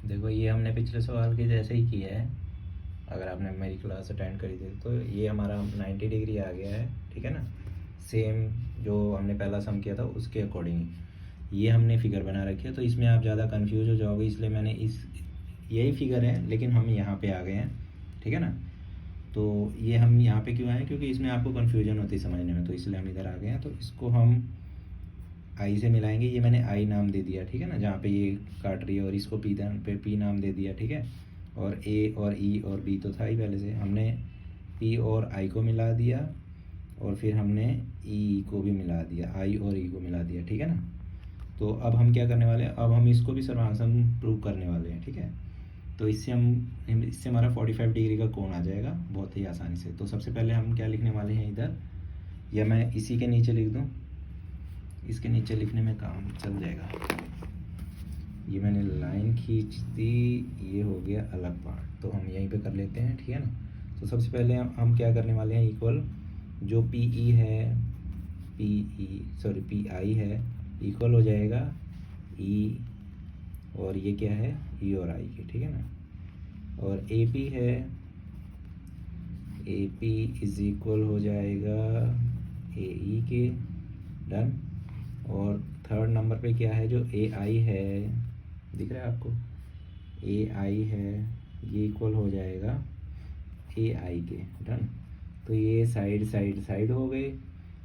देखो ये हमने पिछले सवाल के जैसे ही किया है, अगर आपने मेरी क्लास अटेंड करी थी तो ये हमारा 90 डिग्री आ गया है, ठीक है ना। सेम जो हमने पहला सम किया था उसके अकॉर्डिंग ये हमने फिगर बना रखी है। तो इसमें आप ज़्यादा कंफ्यूज हो जाओगे, इसलिए मैंने यही फिगर है लेकिन हम यहाँ पे आ गए हैं, ठीक है ना। तो ये हम यहाँ पे क्यों आए, क्योंकि इसमें आपको कन्फ्यूजन होती है समझने में, तो इसलिए हम इधर आ गए हैं। तो इसको हम आई से मिलाएंगे। ये मैंने आई नाम दे दिया, ठीक है ना, जहाँ पे ये काट रही है, और इसको पी नाम दे दिया, ठीक है। और ए और ई और बी तो था ही पहले से, हमने पी और आई को मिला दिया, और फिर हमने ई को भी मिला दिया, आई और ई को मिला दिया, ठीक है ना। तो अब हम क्या करने वाले हैं, अब हम इसको भी सर्वांसम प्रूव करने वाले हैं, ठीक है। तो इससे हमारा 45 डिग्री का कोण आ जाएगा बहुत ही आसानी से। तो सबसे पहले हम क्या लिखने वाले हैं इधर, या मैं इसी के नीचे लिख दूँ, इसके नीचे लिखने में काम चल जाएगा। ये मैंने लाइन खींच दी, ये हो गया अलग पार्ट, तो हम यहीं पे कर लेते हैं, ठीक है ना। तो सबसे पहले हम क्या करने वाले हैं, इक्वल जो पी ई है, पी आई है, इक्वल हो जाएगा ई और ये क्या है, ई और आई के, ठीक है ना। और ए पी है, ए पी इज इक्वल हो जाएगा ए ई के, डन। और थर्ड नंबर पे क्या है, जो ए आई है, दिख रहा है आपको, ए आई है, ये इक्वल हो जाएगा ए आई के, डन। तो ये साइड साइड साइड हो गए,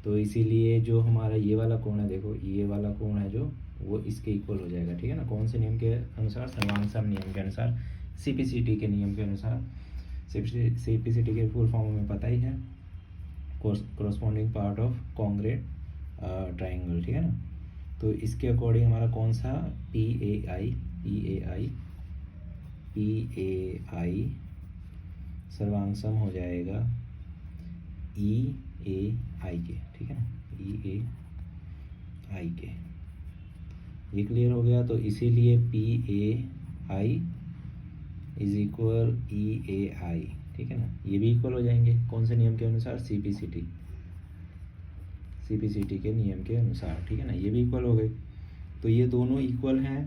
तो इसीलिए जो हमारा ये वाला कोण है, देखो ये वाला कोण है जो, वो इसके इक्वल हो जाएगा, ठीक है ना। कौन से नियम के अनुसार, सर्वांगसम नियम के अनुसार, सीपीसीटी के नियम के अनुसार। सीपीसीटी के फुल फॉर्म में पता ही है, corresponding part of congruent triangle, ठीक है ना। तो इसके अकॉर्डिंग हमारा कौन सा, पी ए आई सर्वांगसम हो जाएगा ई ए आई के, ठीक है ना, ई ए आई के। ये क्लियर हो गया। तो इसीलिए P A I is equal E A I, ठीक है ना। ये भी इक्वल हो जाएंगे कौन से नियम के अनुसार, सीपीसीटी के नियम के अनुसार, ठीक है ना। ये भी इक्वल हो गए, तो ये दोनों इक्वल हैं।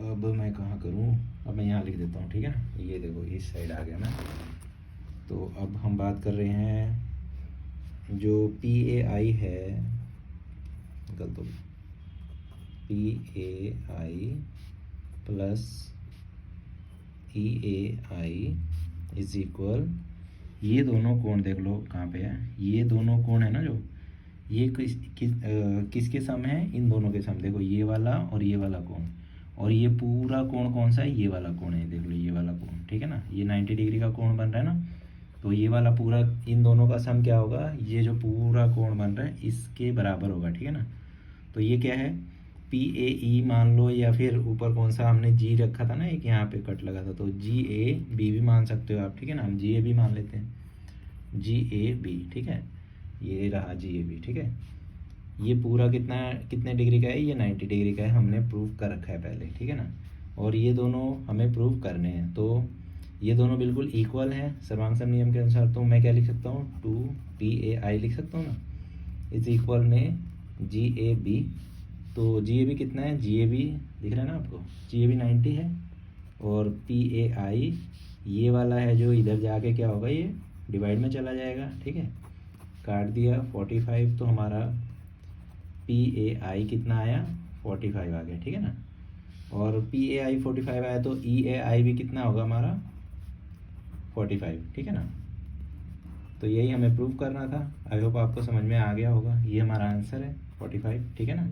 अब मैं कहाँ करूँ, अब मैं यहाँ लिख देता हूँ, ठीक है ना। ये देखो इस साइड आ गया मैं। तो अब हम बात कर रहे हैं जो पी ए आई है, गलत हो गई, P A I plus E A I is equal, ये दोनों कोण देख लो कहाँ पे है, ये दोनों कोण है ना जो, ये किसके सम है, इन दोनों के सम। देखो ये वाला और ये वाला कोण, और ये पूरा कोण कौन सा है, ये वाला कोण है, देख लो ये वाला कोण, ठीक है ना। ये 90 डिग्री का कोण बन रहा है ना, तो ये वाला पूरा इन दोनों का सम क्या होगा, ये जो पूरा कोण बन रहा है इसके बराबर होगा, ठीक है ना। तो ये क्या है, पी ए ई मान लो, या फिर ऊपर कौन सा हमने जी रखा था ना, एक यहाँ पे कट लगा था, तो जी ए बी भी मान सकते हो आप, ठीक है ना। हम जी ए बी मान लेते हैं, जी ए बी, ठीक है, ये रहा जी ए बी, ठीक है। ये पूरा कितने डिग्री का है, ये 90 डिग्री का है, हमने प्रूव कर रखा है पहले, ठीक है ना। और ये दोनों हमें प्रूव करने हैं, तो ये दोनों बिल्कुल इक्वल हैं सर्वांगसम नियम के अनुसार। तो मैं क्या लिख सकता हूँ, 2PAI लिख सकता हूँ ना, इज इक्वल में GAB। तो GAB कितना है, GAB दिख रहा है ना आपको, GAB 90 है, और PAI ये वाला है जो इधर जाके क्या होगा, ये डिवाइड में चला जाएगा, ठीक है। काट दिया 45, तो हमारा PAI कितना आया, 45 आ गया, ठीक है ना। और PAI 45 आया, तो EAI भी कितना होगा हमारा, 45, ठीक है ना। तो यही हमें प्रूव करना था। आई होप आपको समझ में आ गया होगा। ये हमारा आंसर है 45, ठीक है ना।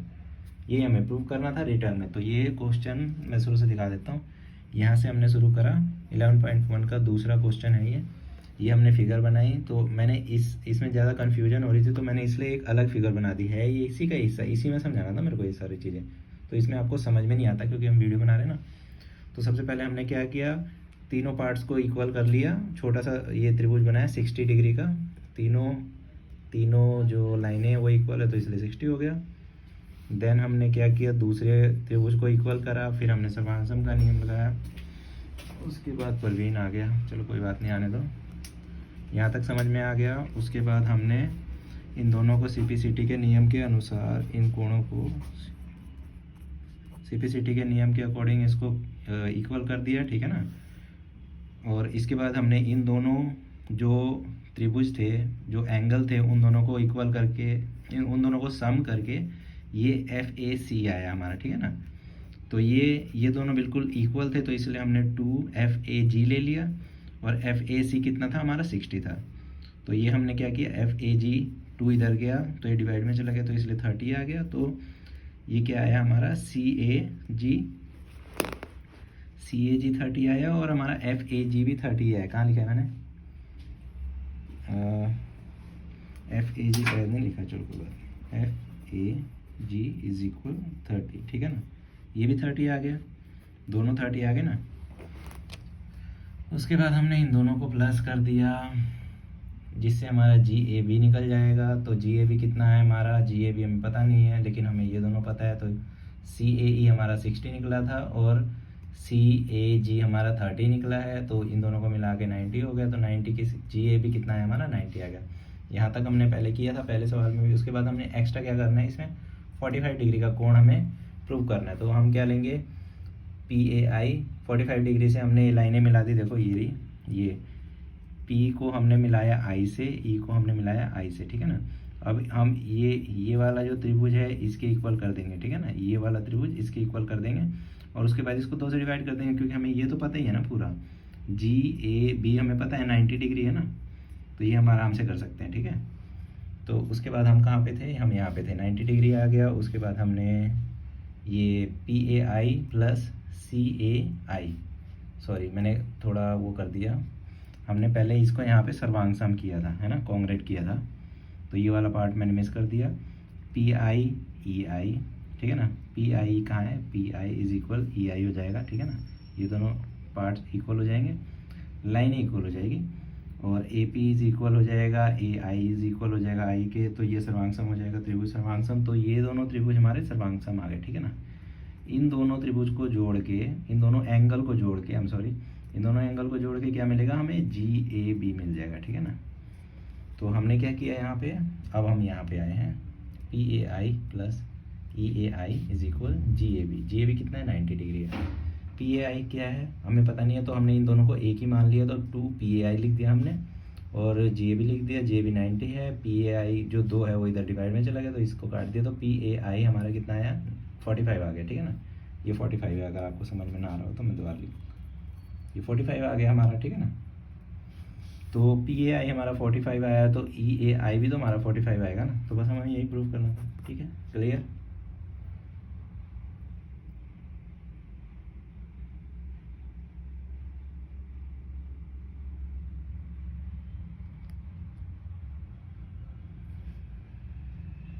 यही हमें प्रूव करना था रिटर्न में। तो ये क्वेश्चन मैं शुरू से दिखा देता हूँ। यहाँ से हमने शुरू करा, 11.1 का दूसरा क्वेश्चन है ये हमने फिगर बनाई। तो मैंने इसमें ज़्यादा कन्फ्यूजन हो रही थी, तो मैंने इसलिए एक अलग फिगर बना दी है। ये इसी का हिस्सा, इसी में समझाना था मेरे को ये सारी चीज़ें, तो इसमें आपको समझ में नहीं आता क्योंकि हम वीडियो बना रहे हैं ना। तो सबसे पहले हमने क्या किया, तीनों पार्ट्स को इक्वल कर लिया, छोटा सा ये त्रिभुज बनाया 60 डिग्री का, तीनों जो लाइनें वो इक्वल है, तो इसलिए 60 हो गया। देन हमने क्या किया, दूसरे त्रिभुज को इक्वल करा, फिर हमने सर्वांगसम का नियम लगाया, उसके बाद परवीन आ गया। चलो कोई बात नहीं, आने दो, यहाँ तक समझ में आ गया। उसके बाद हमने इन दोनों को CPCT के नियम के अनुसार इन कोणों को सिम्प्लिसिटी के नियम के अकॉर्डिंग इसको इक्वल कर दिया, ठीक है ना। और इसके बाद हमने इन दोनों जो त्रिभुज थे, जो एंगल थे, उन दोनों को इक्वल करके, उन दोनों को सम करके ये FAC आया हमारा, ठीक है ना। तो ये दोनों बिल्कुल इक्वल थे, तो इसलिए हमने 2FAG ले लिया, और FAC कितना था हमारा 60 था। तो ये हमने क्या किया, FAG 2 इधर गया तो ये डिवाइड में चला गया, तो इसलिए 30 आ गया। तो ये क्या आया हमारा CAG 30 आया, और हमारा FAG भी 30 आया। कहाँ लिखा है मैंने, FAG शायद नहीं लिखा, चलो कोई बात, FAG इज इक्वल 30, ठीक है ना। ये भी 30 आ गया, दोनों 30 आ गए ना। उसके बाद हमने इन दोनों को प्लस कर दिया, जिससे हमारा GAB निकल जाएगा। तो GAB कितना है हमारा, GAB हमें पता नहीं है, लेकिन हमें ये दोनों पता है। तो CAE हमारा 60 निकला था, और CAG हमारा 30 निकला है, तो इन दोनों को मिला के 90 हो गया। तो 90 की GAB कितना है हमारा, 90 आ गया। यहाँ तक हमने पहले किया था, पहले सवाल में भी। उसके बाद हमने एक्स्ट्रा क्या करना है, इसमें 45 डिग्री का कोण हमें प्रूव करना है। तो हम क्या लेंगे, PAI 45 डिग्री से हमने ये लाइनें मिला दी, देखो ये P को हमने मिलाया I से, E को हमने मिलाया I से, ठीक है ना। अब हम ये वाला जो त्रिभुज है इसके इक्वल कर देंगे, ठीक है ना। ये वाला त्रिभुज इसके इक्वल कर देंगे, और उसके बाद इसको 2 से डिवाइड कर देंगे, क्योंकि हमें ये तो पता ही है ना पूरा, GAB हमें पता है 90 डिग्री है ना, तो ये हम आराम से कर सकते हैं, ठीक है। तो उसके बाद हम कहाँ पे थे, हम यहाँ पे थे, 90 डिग्री आ गया। उसके बाद हमने ये PAI प्लस CAI, सॉरी मैंने थोड़ा वो कर दिया, हमने पहले इसको यहाँ पे सर्वांग सम किया था, है ना, कॉन्ग्रेट किया था, तो ये वाला पार्ट मैंने मिस कर दिया। PIEI, ठीक है ना, PI कहाँ है, PI इज इक्वल EI हो जाएगा, ठीक है ना। ये दोनों पार्ट्स इक्वल हो जाएंगे, लाइन इक्वल हो जाएगी, और AP इज इक्वल हो जाएगा AI इज इक्वल हो जाएगा I के। तो ये सर्वांग सम हो जाएगा, त्रिभुज सर्वांग सम। तो ये दोनों त्रिभुज हमारे सर्वांग सम आ गए, ठीक है ना। इन दोनों त्रिभुज को जोड़ के, इन दोनों एंगल को जोड़ के, इन दोनों एंगल को जोड़ के क्या मिलेगा हमें, GAB मिल जाएगा, ठीक है ना। तो हमने क्या किया यहाँ पे, अब हम यहाँ पे आए हैं, PAI plus EAI is equal GAB कितना है, 90 डिग्री है। PAI क्या है हमें पता नहीं है, तो हमने इन दोनों को एक ही मान लिया, तो 2PAI लिख दिया हमने, और GAB लिख दिया। GAB 90 है, PAI जो 2 है वो इधर डिवाइड में चला गया, तो इसको काट दिया, तो PAI हमारा कितना आया, 45 आ गया, ठीक है ना। ये 45 है, अगर आपको समझ में ना आ रहा हो तो मैं दोबारा लिखूँ, ये 45 आ गया हमारा, ठीक है ना। तो PAI हमारा 45 आया, तो EAI भी तो हमारा 45 आएगा ना। तो बस हमें यही प्रूव करना था, ठीक है, क्लियर।